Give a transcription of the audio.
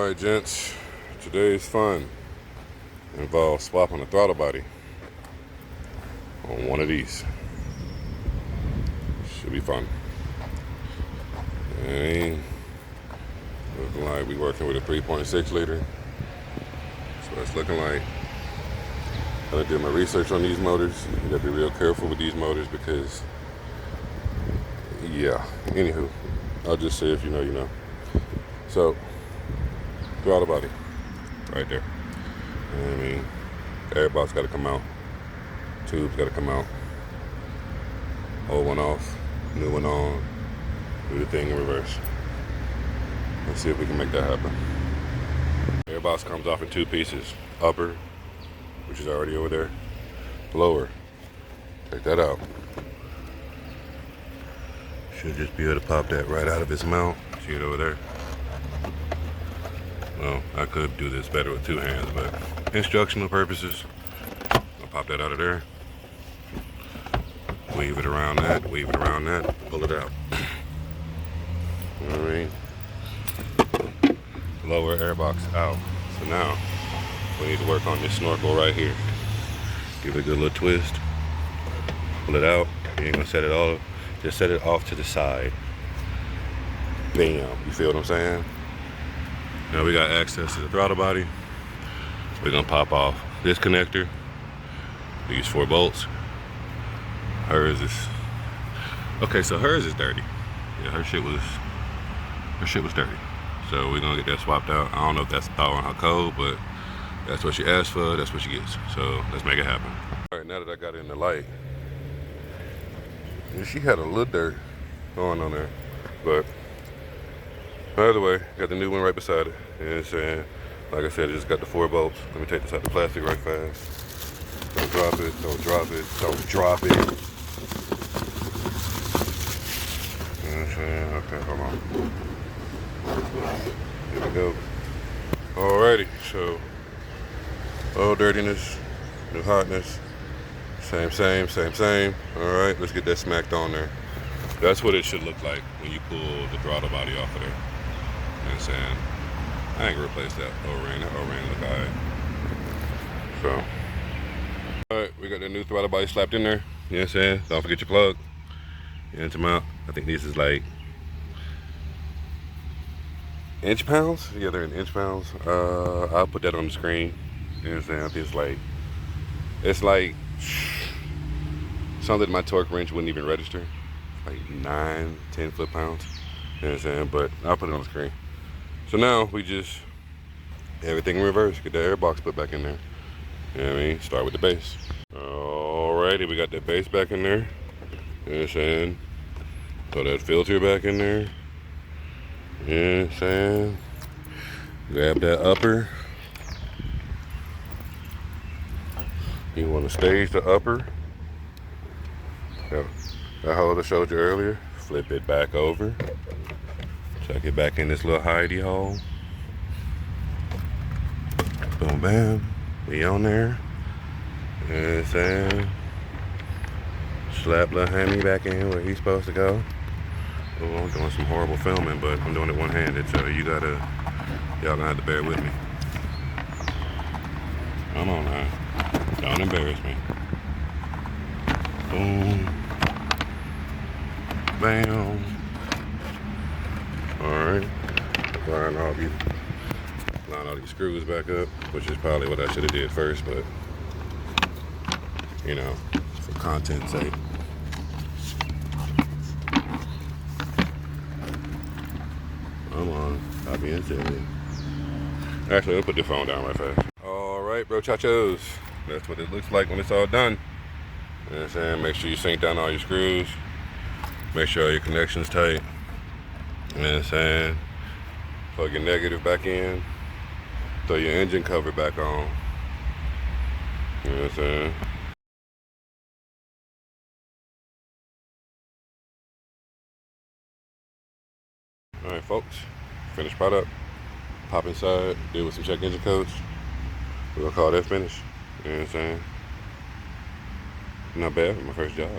Alright gents, today's fun involves swapping the throttle body on one of these. Should be fun. And looking like we working with a 3.6 liter. So it's looking like I did my research on these motors. You gotta be real careful with these motors because yeah, anywho, I'll just say if you know, you know. So throttle body right there. You know what I mean, air box got to come out, tubes got to come out, old one off, new one on, do the thing in reverse. Let's see if we can make that happen. Air box comes off in two pieces, upper, which is already over there, lower, take that out. Should just be able to pop that right out of its mount. See it over there? Well, I could do this better with two hands, but instructional purposes, I'll pop that out of there, weave it around that, pull it out. Alright. Lower air box out. So now, we need to work on this snorkel right here. Give it a good little twist. Pull it out. You ain't gonna set it all, just set it off to the side. Bam, you feel what I'm saying? Now we got access to the throttle body. We're gonna pop off this connector, these 4 bolts. Hers is, okay, so hers is dirty. Yeah, her shit was dirty. So we're gonna get that swapped out. I don't know if that's following her code, but that's what she asked for, that's what she gets. So let's make it happen. All right, now that I got it in the light, and she had a little dirt going on there, but either way, got the new one right beside it. You know what I'm saying? Like I said, I just got the 4 bolts. Let me take this out the plastic right fast. Don't drop it, don't drop it, don't drop it. You know what I'm saying? Okay, hold on. Here we go. Alrighty, so old dirtiness, new hotness. Same. Alright, let's get that smacked on there. That's what it should look like when you pull the throttle body off of there. You know what I'm saying? I ain't gonna replace that O-ring. That O-ring look alright. So, alright, we got that new throttle body slapped in there. You know what I'm saying? Don't forget your plug. Inch them out. I think this is like inch pounds. Yeah, they're in inch pounds. I'll put that on the screen. You know what I'm saying? I think it's like something my torque wrench wouldn't even register. Like 9-10 foot-pounds. You know what I'm saying? But I'll put it on the screen. So now we just everything in reverse. Get the air box put back in there. You know what I mean? Start with the base. Alrighty, we got the base back in there. You know what I'm saying? Throw that filter back in there. You know what I'm saying? Grab that upper. You want to stage the upper. That hole that I showed you earlier. Flip it back over. Tuck it back in this little hidey hole. Boom, bam. We on there. You know what I'm saying? Slap little hammy back in where he's supposed to go. Oh, I'm doing some horrible filming, but I'm doing it one-handed, so y'all gonna have to bear with me. Come on now. Don't embarrass me. Boom. Bam. Alright. Line all these screws back up, which is probably what I should have did first, but you know, for content's sake. Come on, stop being silly. Actually, I'll put the phone down right fast. Alright, bro, chachos. That's what it looks like when it's all done. You know what I'm saying? Make sure you sink down all your screws. Make sure all your connections tight. You know what I'm saying? Plug your negative back in. Throw your engine cover back on. You know what I'm saying? Alright folks, finished product. Pop inside, deal with some check engine codes. We're gonna call that finished. You know what I'm saying? Not bad for my first job.